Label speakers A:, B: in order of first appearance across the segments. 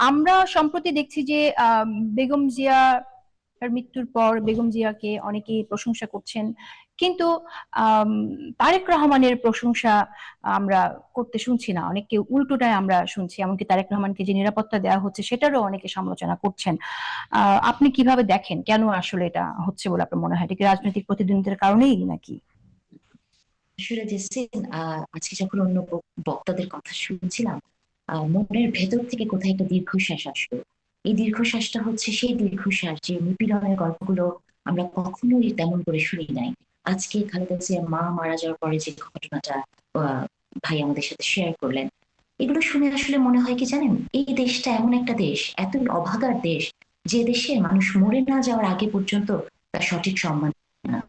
A: আমরা সম্প্রতি দেখছি যে বেগম জিয়া এর মৃত্যুর পর বেগম জিয়াকে অনেকেই প্রশংসা করছেন, কিন্তু আম, তারেক রহমানের প্রশংসা আমরা করতে শুনছি না, অনেককে উল্টোটায় আমরা শুনছি। এমনকি তারেক রহমানকে যে নিরাপত্তা দেওয়া হচ্ছে সেটারও অনেকে সমালোচনা করছেন। আপনি কিভাবে দেখেন, কেন আসলে এটা হচ্ছে বলে আপনার মনে হয়? এটা কি রাজনৈতিক প্রতিদ্বন্দ্বিতার কারণেই নাকি?
B: আসলে জেসিন, আজকে যখন অন্য বক্তাদের কথা শুনছিলাম, মনের ভেতর থেকে কোথায় একটা দীর্ঘশ্বাস আসলো। এই দীর্ঘশ্বাসটা হচ্ছে সেই দীর্ঘশ্বাস যে নিপীড়নের গল্পগুলো আমরা কখনোই তেমন করে শুনি নাই। আজকে খালেদা জিয়ার মা মারা যাওয়ার পরে যে ঘটনাটা আহ, ভাই আমাদের সাথে শেয়ার করলেন, এগুলো শুনে আসলে মনে হয় কি জানেন, এই দেশটা এমন একটা দেশ, এতই অভাগার দেশ, যে দেশে মানুষ মরে না যাওয়ার আগে পর্যন্ত তার সঠিক সম্মান পায় না।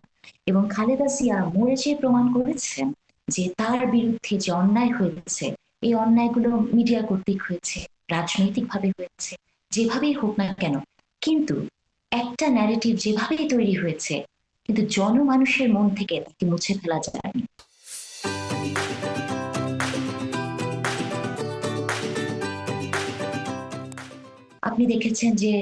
B: এবং খালেদা জিয়া মরে যে প্রমাণ করেছেন যে তার বিরুদ্ধে যে অন্যায় হয়েছে, এই অন্যায়গুলো মিডিয়া কর্তৃক হয়েছে, রাজনৈতিক ভাবে হয়েছে, যেভাবেই হোক না কেন, কিন্তু একটা ন্যারেটিভ যেভাবেই তৈরি হয়েছে, কিন্তু জনমানুষের মন থেকে তাকে মুছে ফেলা যায়নি। আপনি দেখেছেন যে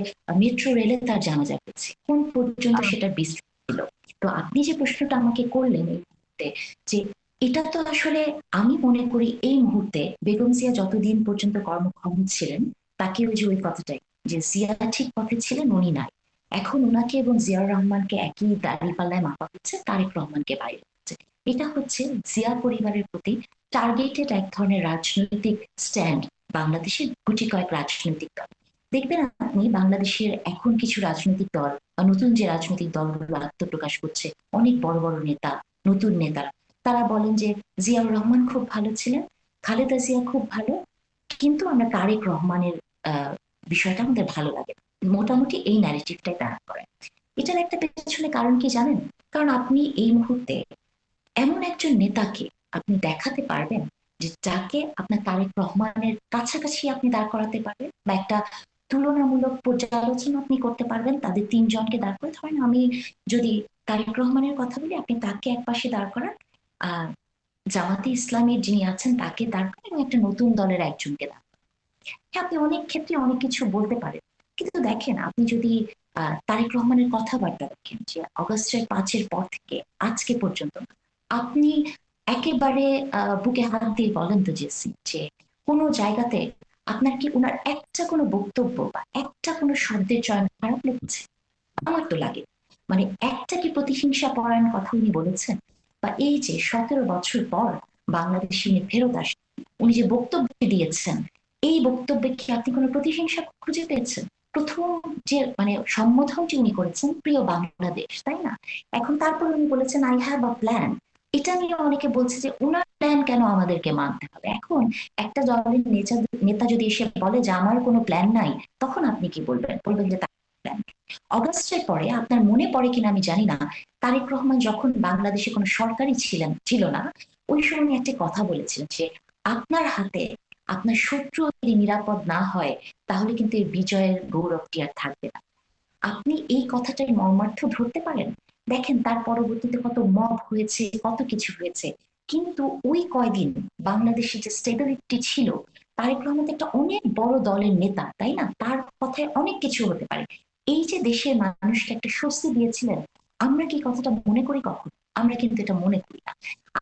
B: মেট্রো রেলে তার জানাজা হয়েছে, কোন পর্যন্ত
A: আহ,
B: সেটা বিস্তৃত ছিল। তো আপনি যে প্রশ্নটা আমাকে করলেন এই মুহূর্তে, যে এটা তো আসলে আমি মনে করি এই মুহূর্তে বেগম জিয়া যতদিন পর্যন্ত কর্মক্ষম ছিলেন, তাকে ওই যে ওই কথাটাই, যে জিয়া ঠিক পথে ছিলেন, উনি নাই। এখন উনাকে এবং জিয়াউর রহমানকে একই দাঁড়িপাল্লায় মাপা হচ্ছে, তারেক রহমানকে বাইরে হচ্ছে। এটা হচ্ছে জিয়া পরিবারের প্রতি টার্গেটেড এক ধরনের রাজনৈতিক স্ট্যান্ড বাংলাদেশের গুটি কয়েক রাজনৈতিক দল। দেখবেন আপনি বাংলাদেশের এখন কিছু রাজনৈতিক দল বা নতুন যে রাজনৈতিক দলগুলো আত্মপ্রকাশ করছে, অনেক বড় বড় নেতা, নতুন নেতারা, তারা বলেন যে জিয়াউর রহমান খুব ভালো ছিলেন, খালেদা জিয়া খুব ভালো, কিন্তু আমরা তারেক রহমানের আহ বিষয়টা আমাদের ভালো লাগে না। মোটামুটি এই ন্যারেটিভটাই তারা করে। এটার একটা পেছনে কারণ কি জানেন? কারণ আপনি এই মুহূর্তে এমন একজন নেতাকে আপনি দেখাতে পারবেন যে যাকে আপনার তারেক রহমানের কাছাকাছি আপনি দাঁড় করাতে পারবেন, বা একটা তুলনামূলক পর্যালোচনা আপনি করতে পারবেন তাদের তিনজনকে দাঁড় করে। ধরেন আমি যদি তারেক রহমানের কথা বলি, আপনি তাকে এক পাশে দাঁড় করান, আহ জামাতে ইসলামের যিনি আছেন তাকে দাঁড় করান, এবং একটা নতুন দলের একজনকে দাঁড় করান। হ্যাঁ, আপনি অনেক ক্ষেত্রে অনেক কিছু বলতে পারেন, কিন্তু দেখেন আপনি যদি তারেক রহমানের কথাবার্তা দেখেন, যে অগস্টের 5-এর পর থেকে আজকে পর্যন্ত, আপনি একেবারে বুকে হাত দিয়ে বলেন তো জেসি, যে কোনো জায়গাতে আপনার কি ওনার একটা কোনো বক্তব্য বা একটা কোনো শব্দের চয়ন খারাপ লেগেছে? আমার তো লাগে। মানে একটা কি প্রতিহিংসা পরায়ণ কথা উনি বলেছেন? বা এই যে 17 বছর পর বাংলাদেশে উনি ফেরত আসেন, উনি যে বক্তব্য দিয়েছেন, এই বক্তব্যে কি আপনি কোনো প্রতিহিংসা খুঁজে পেয়েছেন? প্রথম যে মানে সম্বোধন যে উনি করেছেন, প্রিয় বাংলাদেশ, তাই না? এখন তারপর উনি বলেছেন আই হ্যাভ আ প্ল্যান। এটা নিয়ে অনেকে বলছে যে উনার প্ল্যান কেন আমাদেরকে মানতে হবে। এখন একটা দলের নেতা নেতা যদি এসে বলে যে আমার কোনো প্ল্যান নাই, তখন আপনি কি বলবেন? বলবেন যে তার প্ল্যান। অগাস্টের পরে আপনার মনে পড়ে কিনা আমি জানি না, তারেক রহমান যখন বাংলাদেশে কোনো সরকারই ছিল না, ওই সময় উনি একটা কথা বলেছিলেন যে আপনার হাতে আপনার শত্রু যদি নিরাপদ না হয়, তাহলে কিন্তু এই বিজয়ের গৌরবটি আর থাকবে না। আপনি এই কথাটার মর্মার্থ ধরতে পারেন? দেখেন তার পরবর্তীতে কত মব হয়েছে, কত কিছু হয়েছে, কিন্তু ওই কয়দিন বাংলাদেশে যে স্টেবিলিটি ছিল, তারেক রহমান তো একটা অনেক বড় দলের নেতা, তাই না? তার কথায় অনেক কিছু হতে পারে। এই যে দেশের মানুষকে একটা স্বস্তি দিয়েছিলেন, আমরা কি কথাটা মনে করি কখন? আমরা কিন্তু এটা মনে করি না।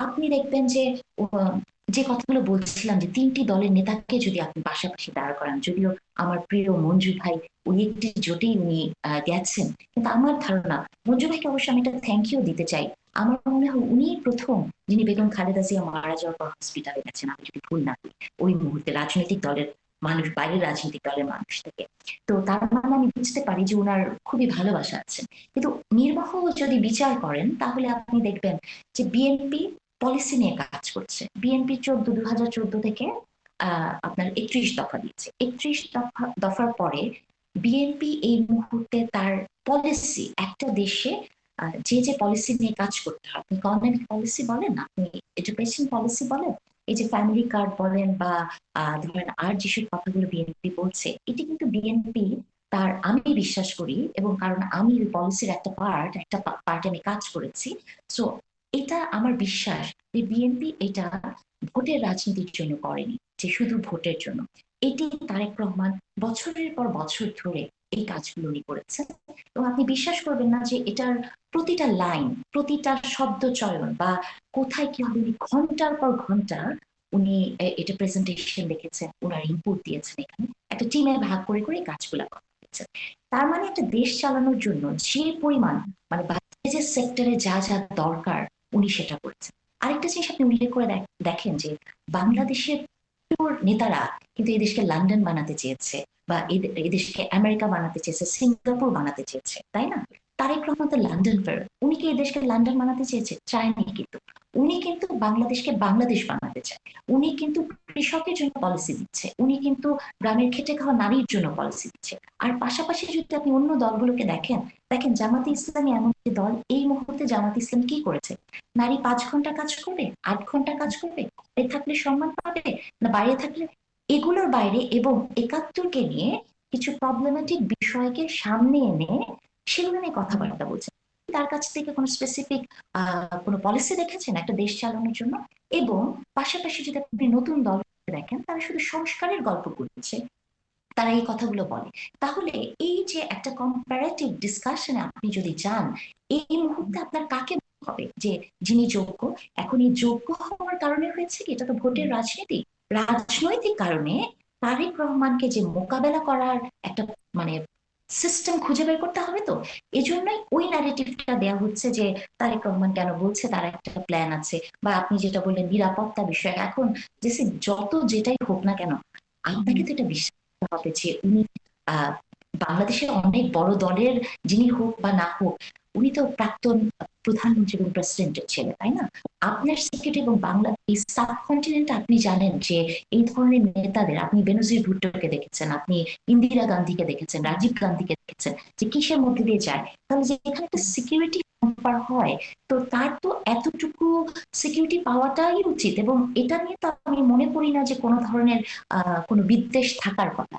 B: আপনি দেখবেন যে আহ, যে কথাগুলো বলছিলাম, যে তিনটি দলের নেতাকে যদি আপনি পাশাপাশি দাঁড় করান, যদিও আমার প্রিয় মঞ্জু ভাই উনি একটি জোটেই উনি গেছেন, কিন্তু আমার ধারণা, মঞ্জু ভাইকে অবশ্যই আমি একটা থ্যাংক ইউ দিতে চাই। আমার মনে হয় উনি প্রথম যিনি বেগম খালেদা জিয়া মারা যাওয়ার পর হসপিটালে গেছেন, আমি যদি ভুল না করি, ওই মুহূর্তে রাজনৈতিক দলের মানুষ, বাইরের রাজনৈতিক দলের মানুষ থেকে। তো তার মানে আমি বুঝতে পারি যে উনার খুবই ভালোবাসা আছে। কিন্তু নির্বাহ যদি বিচার করেন, তাহলে আপনি দেখবেন যে বিএনপি পলিসি নিয়ে কাজ করছে। বিএনপি 2014 থেকে আপনার 31 দফা দিয়েছে। 31 দফার পরে বিএনপি এই মুহূর্তে তার পলিসি, একটা দেশে যে যে পলিসি নিয়ে কাজ করতে হয়, আপনি ইকোনমিক পলিসি বলেন, আপনি এডুকেশন পলিসি বলেন, এই যে ফ্যামিলি কার্ড বলেন, বা ধরেন আর যেসব কথাগুলো বিএনপি বলছে, এটি কিন্তু বিএনপি তার, আমি বিশ্বাস করি, এবং কারণ আমি ওই পলিসির একটা পার্টে আমি কাজ করেছি। সো এটা আমার বিশ্বাস যে বিএনপি এটা ভোটের রাজনীতির জন্য করেনি, যে শুধু ভোটের জন্য। এটি তারেক রহমান বছরের পর বছর ধরে এই কাজগুলো উনি করেছেন। এবং আপনি বিশ্বাস করবেন না যে এটার প্রতিটা লাইন, প্রতিটা শব্দ চয়ন বা কোথায় কি হবে, উনি ঘন্টার পর ঘন্টা উনি এটা প্রেজেন্টেশন দেখেছেন, ওনার ইনপুট দিয়েছেন, এখানে একটা টিমে ভাগ করে করে এই কাজগুলা করেছেন। তার মানে একটা দেশ চালানোর জন্য যে পরিমাণ, মানে যে সেক্টরে যা যা দরকার উনি সেটা করেছেন। আরেকটা জিনিস আপনি উল্লেখ করে দেখেন যে বাংলাদেশের নেতারা কিন্তু এই দেশকে লন্ডন বানাতে চেয়েছে, বা এই দেশকে আমেরিকা বানাতে চেয়েছে, সিঙ্গাপুর বানাতে চেয়েছে, তাই না? তারেক রহমান তো লন্ডন ফেরত, উনি কি এই দেশকে লন্ডন বানাতে চেয়েছে? চায়নি কিন্তু। উনি কিন্তু বাংলাদেশকে বাংলাদেশ বানাতে চায়। উনি কিন্তু কৃষকের জন্য পলিসি দিচ্ছে, উনি কিন্তু গ্রামের খেটে খাওয়া নারীর জন্য পলিসি দিচ্ছে। আর পাশাপাশি যদি আপনি অন্য দলগুলোকে দেখেন, দেখেন জামাতে ইসলামী এমন একটি দল, এই মুহূর্তে জামাতে ইসলাম কি করেছে? নারী 5 ঘন্টা কাজ করবে, 8 ঘন্টা কাজ করবে, এ থাকলে সম্মান পাবে, না বাইরে থাকলে? এগুলোর বাইরে এবং 71-কে নিয়ে কিছু প্রবলেমেটিক বিষয়কে সামনে এনে সেগুলো নিয়ে কথাবার্তা বলছেন। তার কাছ থেকে কোনো স্পেসিফিক কোনো পলিসি দেখেছেন একটা দেশ চালানোর জন্য? এবং পাশাপাশি যদি আপনি নতুন দল দেখেন, তারা শুধু সংস্কারের গল্প করছে, তারা এই কথাগুলো বলে। তাহলে এই যে একটা কম্পারেটিভ ডিসকাশনে আপনি যদি যান, এই মুহূর্তে আপনার কাকে হবে যে যিনি যোগ্য? এখন এই যোগ্য হওয়ার কারণে হয়েছে কি, এটা তো ভোটের রাজনীতি। রাজনৈতিক কারণে তারেক রহমানকে যে মোকাবেলা করার একটা মানে সিস্টেম খুঁজে বের করতে হবে, তো এজন্যই ওই ন্যারেটিভটা দেওয়া হচ্ছে যে তারেক রহমান কেন বলছে তার একটা প্ল্যান আছে। বা আপনি যেটা বললেন নিরাপত্তা বিষয়, এখন যে যত যেটাই হোক না কেন, আপনাকে তো এটা বিশ্বাস করতে হবে যে উনি আহ বাংলাদেশের অনেক বড় দলের যিনি হোক বা না হোক, উনি তো প্রাক্তন প্রধানমন্ত্রী এবং প্রেসিডেন্টের ছেলে, তাই না? আপনার সিক্রেট এবং বাংলাদেশ সাবকন্টিনেন্টে আপনি জানেন যে এই ধরনের নেতাদের, আপনি বেনজির ভুট্টোকে দেখেছেন, আপনি ইন্দিরা গান্ধীকে দেখেছেন, রাজীব গান্ধীকে দেখেছেন, যে কিসের মধ্যে দিয়ে যায়। তাহলে যে এখানে একটা সিকিউরিটি হয়, তো তার তো এতটুকু সিকিউরিটি পাওয়াটাই উচিত। এবং এটা নিয়ে তো আমি মনে করি না যে কোনো ধরনের কোনো বিদ্বেষ থাকার কথা।